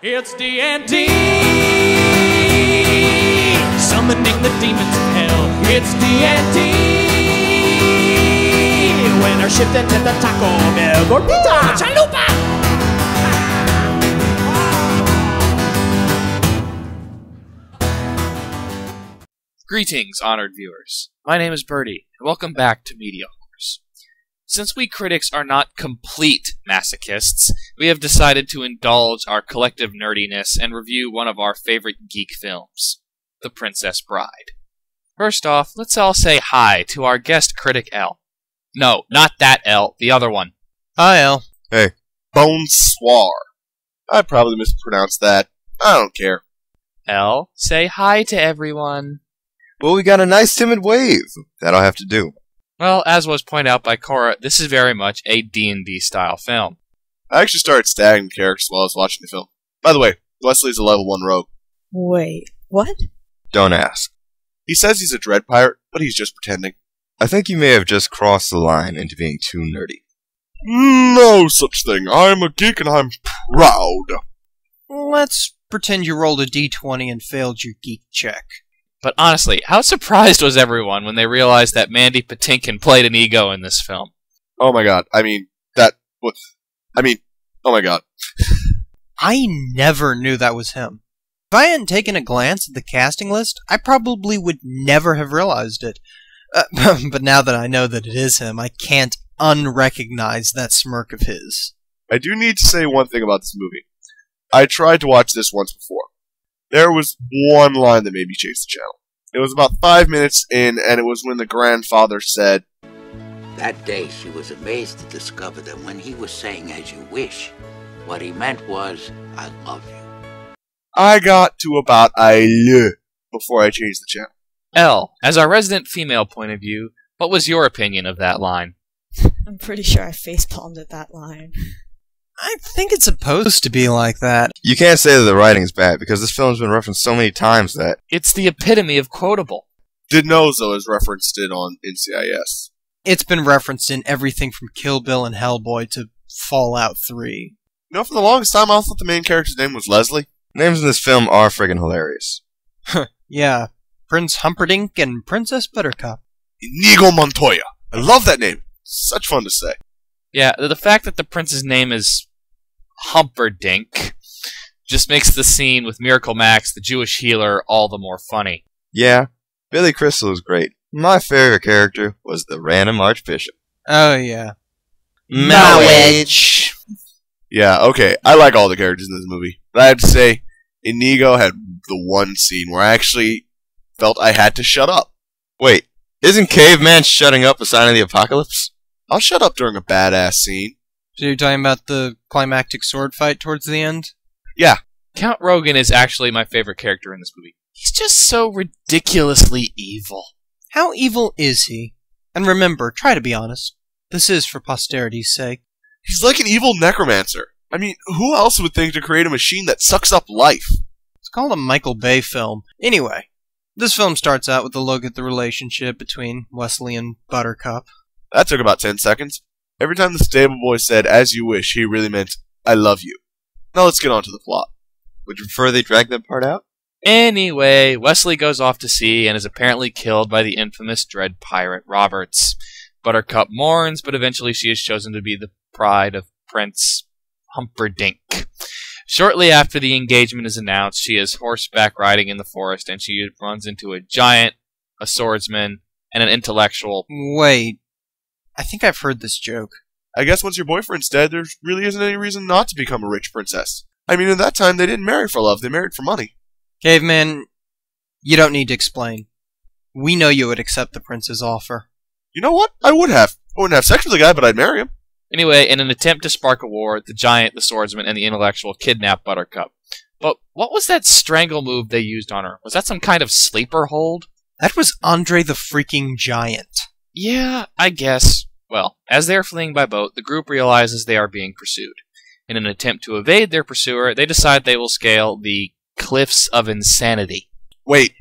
It's D&D, summoning the demons of hell. It's D&D, when our ship entered the Taco Bell. Gordita, chalupa! Greetings, honored viewers. My name is Birdie, and welcome back to MediaWhorz. Since we critics are not complete masochists, we have decided to indulge our collective nerdiness and review one of our favorite geek films, The Princess Bride. First off, let's all say hi to our guest critic, L. No, not that L, the other one. Hi, L. Hey, bonsoir. I probably mispronounced that. I don't care. L, say hi to everyone. Well, we got a nice timid wave. That'll have to do. Well, as was pointed out by Cora, this is very much a D&D style film. I actually started staggering characters while I was watching the film. By the way, Wesley's a level 1 rogue. Wait, what? Don't ask. He says he's a dread pirate, but he's just pretending. I think you may have just crossed the line into being too nerdy. No such thing. I'm a geek and I'm proud. Let's pretend you rolled a d20 and failed your geek check. But honestly, how surprised was everyone when they realized that Mandy Patinkin played an ego in this film? Oh my god. Oh my god. I never knew that was him. If I hadn't taken a glance at the casting list, I probably would never have realized it. But now that I know that it is him, I can't unrecognize that smirk of his. I do need to say one thing about this movie. I tried to watch this once before. There was one line that made me change the channel. It was about 5 minutes in, and it was when the grandfather said, That day she was amazed to discover that when he was saying as you wish, what he meant was, I love you. I got to about I love before I changed the channel. Elle, as our resident female point of view, what was your opinion of that line? I'm pretty sure I facepalmed at that line. I think it's supposed to be like that. You can't say that the writing's bad, because this film's been referenced so many times that... It's the epitome of quotable. Dinozo has referenced it on NCIS. It's been referenced in everything from Kill Bill and Hellboy to Fallout 3. You know, for the longest time, I thought the main character's name was Leslie. Names in this film are friggin' hilarious. Yeah, Prince Humperdinck and Princess Buttercup. Inigo Montoya. I love that name. Such fun to say. Yeah, the fact that the prince's name is Humperdinck just makes the scene with Miracle Max, the Jewish healer, all the more funny. Yeah, Billy Crystal is great. My favorite character was the random Archbishop. Oh, yeah. Mowich. Yeah, okay, I like all the characters in this movie. But I have to say, Inigo had the one scene where I actually felt I had to shut up. Wait, isn't Caveman shutting up a sign of the apocalypse? I'll shut up during a badass scene. So you're talking about the climactic sword fight towards the end? Yeah. Count Rogan is actually my favorite character in this movie. He's just so ridiculously evil. How evil is he? And remember, try to be honest. This is for posterity's sake. He's like an evil necromancer. I mean, who else would think to create a machine that sucks up life? It's called a Michael Bay film. Anyway, this film starts out with a look at the relationship between Wesley and Buttercup. That took about 10 seconds. Every time the stable boy said, as you wish, he really meant, I love you. Now let's get on to the plot. Would you prefer they drag that part out? Anyway, Wesley goes off to sea and is apparently killed by the infamous dread pirate Roberts. Buttercup mourns, but eventually she is chosen to be the bride of Prince Humperdinck. Shortly after the engagement is announced, she is horseback riding in the forest and she runs into a giant, a swordsman, and an intellectual. Wait. I think I've heard this joke. I guess once your boyfriend's dead, there really isn't any reason not to become a rich princess. I mean, at that time, they didn't marry for love, they married for money. Caveman, you don't need to explain. We know you would accept the prince's offer. You know what? I would have. I wouldn't have sex with the guy, but I'd marry him. Anyway, in an attempt to spark a war, the giant, the swordsman, and the intellectual kidnap Buttercup. But what was that strangle move they used on her? Was that some kind of sleeper hold? That was Andre the freaking Giant. Yeah, I guess. Well, as they are fleeing by boat, the group realizes they are being pursued. In an attempt to evade their pursuer, they decide they will scale the Cliffs of Insanity. Wait.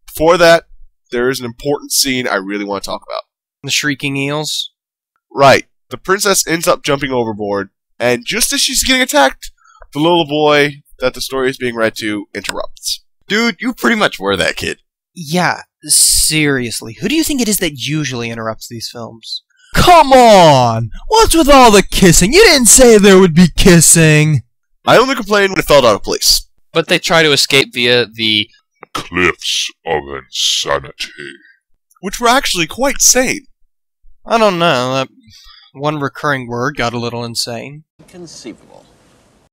Before that, there is an important scene I really want to talk about. The shrieking eels? Right. The princess ends up jumping overboard, and just as she's getting attacked, the little boy that the story is being read to interrupts. Dude, you pretty much were that kid. Yeah, seriously. Who do you think it is that usually interrupts these films? Come on! What's with all the kissing? You didn't say there would be kissing! I only complain when it felt out of place. But they try to escape via the cliffs of insanity. Which were actually quite sane. I don't know, that one recurring word got a little insane. Inconceivable.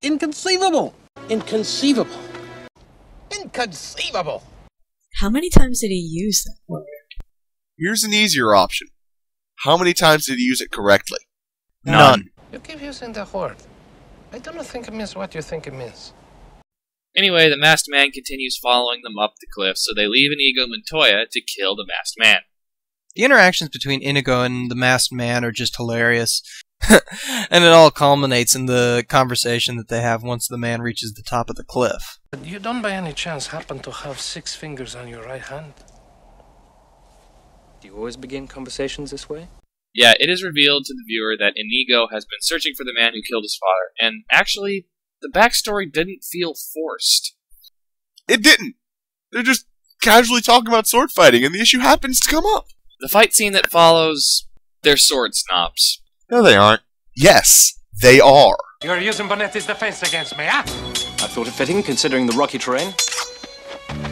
Inconceivable! Inconceivable! Inconceivable! How many times did he use that word? Here's an easier option. How many times did he use it correctly? None. You keep using the word. I don't think it means what you think it means. Anyway, the masked man continues following them up the cliff, so they leave Inigo Montoya to kill the masked man. The interactions between Inigo and the masked man are just hilarious. And it all culminates in the conversation that they have once the man reaches the top of the cliff. You don't by any chance happen to have 6 fingers on your right hand? Do you always begin conversations this way? Yeah, it is revealed to the viewer that Inigo has been searching for the man who killed his father, and actually, the backstory didn't feel forced. It didn't. They're just casually talking about sword fighting, and the issue happens to come up. The fight scene that follows, they're sword snobs. No, they aren't. Yes, they are. You're using Bonetti's defense against me, huh? I thought it fitting, considering the rocky terrain.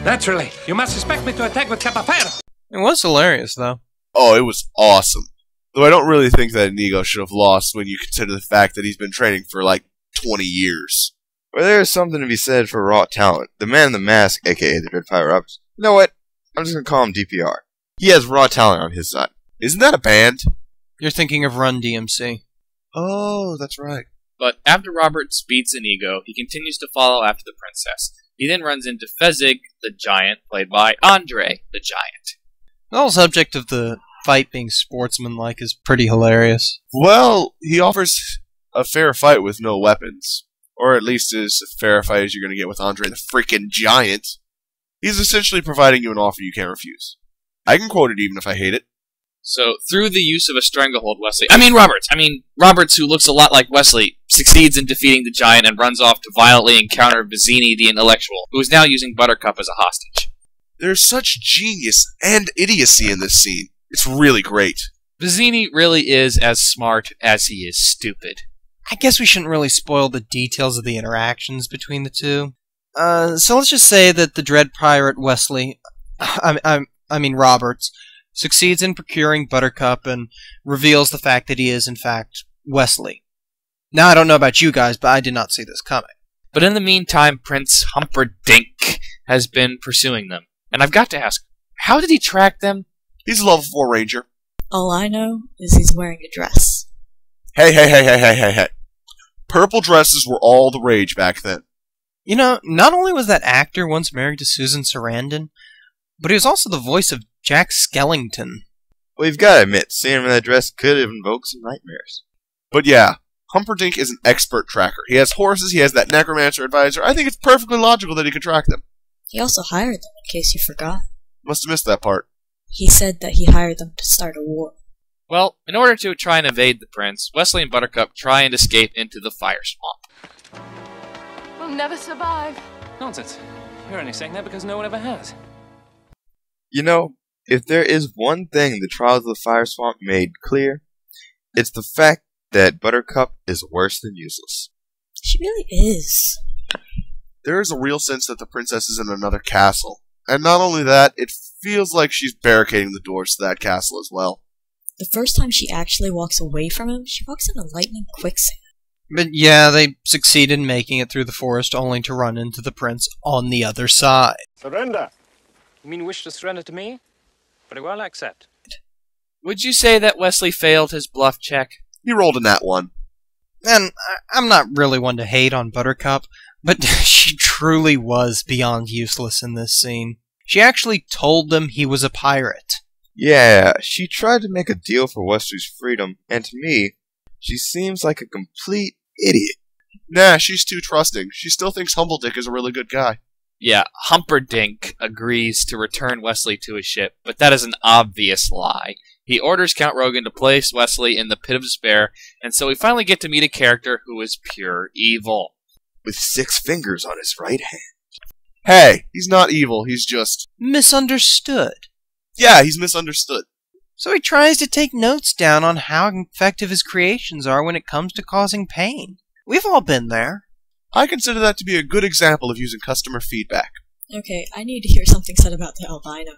Naturally. You must expect me to attack with Capafero. It was hilarious, though. Oh, it was awesome. Though I don't really think that Inigo should have lost when you consider the fact that he's been training for like 20 years. Well, there is something to be said for raw talent. The man in the mask, aka the Dread Pirate Roberts. You know what? I'm just gonna call him DPR. He has raw talent on his side. Isn't that a band? You're thinking of Run DMC. Oh, that's right. But after Roberts beats Inigo, he continues to follow after the princess. He then runs into Fezzik, the giant, played by Andre, the giant. The whole subject of the fight being sportsmanlike is pretty hilarious. Well, he offers a fair fight with no weapons. Or at least as fair a fight as you're going to get with Andre the freaking giant. He's essentially providing you an offer you can't refuse. I can quote it even if I hate it. So, through the use of a stranglehold, Roberts, who looks a lot like Wesley, succeeds in defeating the giant and runs off to violently encounter Vizzini the intellectual, who is now using Buttercup as a hostage. There's such genius and idiocy in this scene. It's really great. Vizzini really is as smart as he is stupid. I guess we shouldn't really spoil the details of the interactions between the two. So let's just say that the Dread Pirate Wesley, Roberts, succeeds in procuring Buttercup and reveals the fact that he is, in fact, Wesley. Now, I don't know about you guys, but I did not see this coming. But in the meantime, Prince Humperdinck has been pursuing them. And I've got to ask, how did he track them? He's a level 4 ranger. All I know is he's wearing a dress. Hey. Purple dresses were all the rage back then. You know, not only was that actor once married to Susan Sarandon, but he was also the voice of Jack Skellington. Well, you've got to admit, seeing him in that dress could have invoked some nightmares. But yeah, Humperdinck is an expert tracker. He has horses, he has that necromancer advisor. I think it's perfectly logical that he could track them. He also hired them, in case you forgot. Must have missed that part. He said that he hired them to start a war. Well, in order to try and evade the prince, Wesley and Buttercup try and escape into the fire swamp. We'll never survive. Nonsense. You're only saying that because no one ever has. You know, if there is one thing the Trials of the Fire Swamp made clear, it's the fact that Buttercup is worse than useless. She really is. There is a real sense that the princess is in another castle. And not only that, it feels like she's barricading the doors to that castle as well. The first time she actually walks away from him, she walks in a lightning quicksand. But yeah, they succeed in making it through the forest only to run into the prince on the other side. Surrender! You mean wish to surrender to me? Very well, I accept. Would you say that Wesley failed his bluff check? He rolled in that one. And I'm not really one to hate on Buttercup, but she truly was beyond useless in this scene. She actually told them he was a pirate. Yeah, she tried to make a deal for Wesley's freedom, and to me, she seems like a complete idiot. Nah, she's too trusting. She still thinks Humperdinck is a really good guy. Yeah, Humperdinck agrees to return Wesley to his ship, but that is an obvious lie. He orders Count Rogan to place Wesley in the Pit of Despair, and so we finally get to meet a character who is pure evil. with 6 fingers on his right hand. Hey, he's not evil, he's just... Misunderstood. Yeah, he's misunderstood. So he tries to take notes down on how effective his creations are when it comes to causing pain. We've all been there. I consider that to be a good example of using customer feedback. Okay, I need to hear something said about the albino.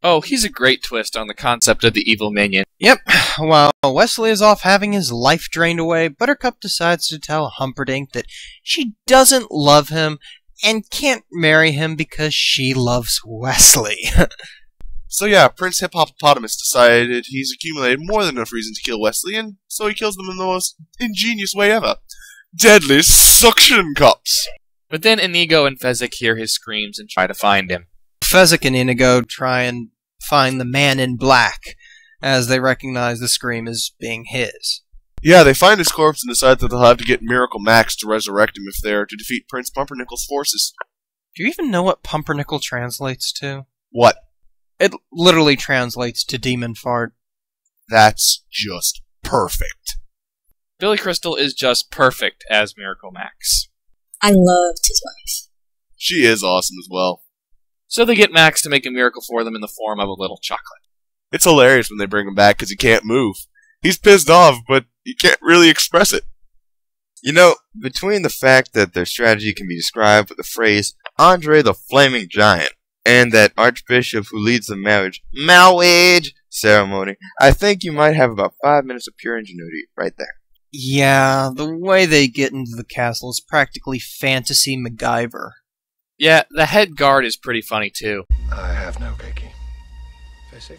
Oh, he's a great twist on the concept of the evil minion. Yep, while Wesley is off having his life drained away, Buttercup decides to tell Humperdinck that she doesn't love him and can't marry him because she loves Wesley. So yeah, Prince Hippopotamus decided he's accumulated more than enough reason to kill Wesley, and so he kills them in the most ingenious way ever. Deadly suction cups! But then Inigo and Fezzik hear his screams and try to find him. Fezzik and Inigo try and find the man in black, as they recognize the scream as being his. Yeah, they find his corpse and decide that they'll have to get Miracle Max to resurrect him if they're to defeat Prince Pumpernickel's forces. Do you even know what Pumpernickel translates to? What? It literally translates to demon fart. That's just perfect. Billy Crystal is just perfect as Miracle Max. I loved his wife. She is awesome as well. So they get Max to make a miracle for them in the form of a little chocolate. It's hilarious when they bring him back because he can't move. He's pissed off, but he can't really express it. You know, between the fact that their strategy can be described with the phrase, Andre the Flaming Giant, and that Archbishop who leads the marriage ceremony, I think you might have about 5 minutes of pure ingenuity right there. Yeah, the way they get into the castle is practically fantasy MacGyver. Yeah, the head guard is pretty funny too. I have no gate key. Basic.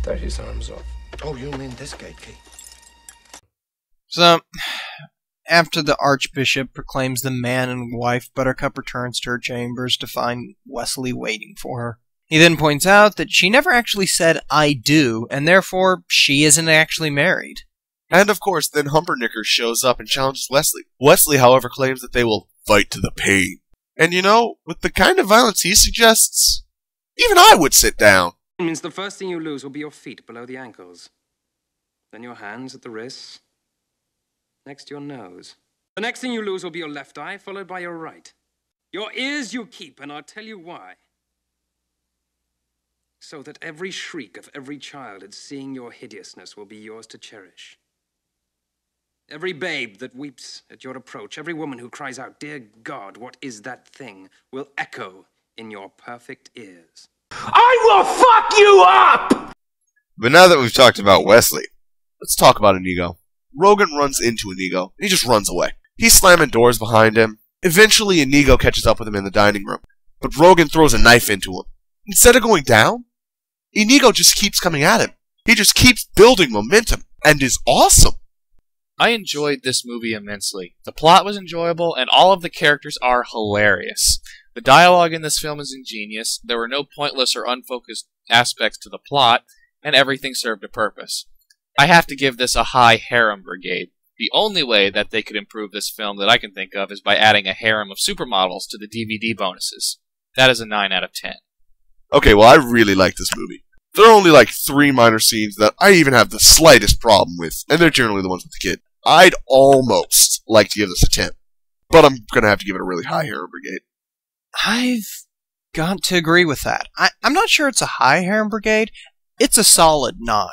30 arms off. Oh, you mean this gate key? So, after the Archbishop proclaims the man and wife, Buttercup returns to her chambers to find Wesley waiting for her. He then points out that she never actually said, "I do," and therefore she isn't actually married. And of course, then Humpernicker shows up and challenges Wesley. Wesley, however, claims that they will fight to the pain. And you know, with the kind of violence he suggests, even I would sit down. It means the first thing you lose will be your feet below the ankles. Then your hands at the wrists. Next to your nose. The next thing you lose will be your left eye, followed by your right. Your ears you keep, and I'll tell you why. So that every shriek of every child at seeing your hideousness will be yours to cherish. Every babe that weeps at your approach, every woman who cries out, "Dear God, what is that thing?" will echo in your perfect ears. I will fuck you up! But now that we've talked about Wesley, let's talk about Inigo. Rogan runs into Inigo, and he just runs away. He's slamming doors behind him. Eventually, Inigo catches up with him in the dining room, but Rogan throws a knife into him. Instead of going down, Inigo just keeps coming at him. He just keeps building momentum, and is awesome. I enjoyed this movie immensely. The plot was enjoyable, and all of the characters are hilarious. The dialogue in this film is ingenious, there were no pointless or unfocused aspects to the plot, and everything served a purpose. I have to give this a high harem brigade. The only way that they could improve this film that I can think of is by adding a harem of supermodels to the DVD bonuses. That is a 9 out of 10. Okay, well, I really like this movie. There are only like 3 minor scenes that I even have the slightest problem with, and they're generally the ones with the kid. I'd almost like to give this a 10, but I'm going to have to give it a really high harem brigade. I've got to agree with that. I'm not sure it's a high harem brigade. It's a solid 9.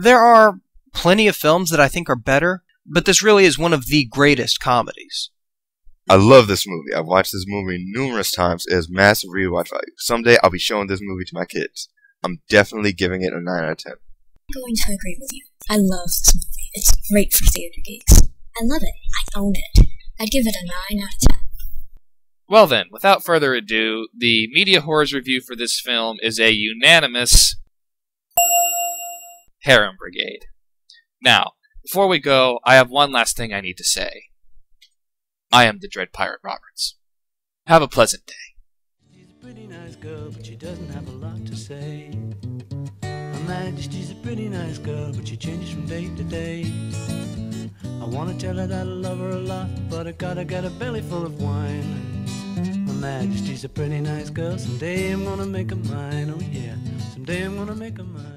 There are plenty of films that I think are better, but this really is one of the greatest comedies. I love this movie. I've watched this movie numerous times. It has massive rewatch value. Someday I'll be showing this movie to my kids. I'm definitely giving it a 9 out of 10. I'm going to agree with you. I love this movie. It's great for theater geeks. I love it. I own it. I'd give it a 9 out of 10. Well then, without further ado, the MediaWhorz review for this film is a unanimous harem brigade. Now, before we go, I have one last thing I need to say. I am the Dread Pirate Roberts. Have a pleasant day. She's a pretty nice girl, but she doesn't have a lot to say. Her Majesty's a pretty nice girl, but she changes from day to day. I wanna tell her that I love her a lot, but I gotta get a belly full of wine. Her Majesty's a pretty nice girl, someday I'm gonna make her mine, oh yeah, someday I'm gonna make her mine.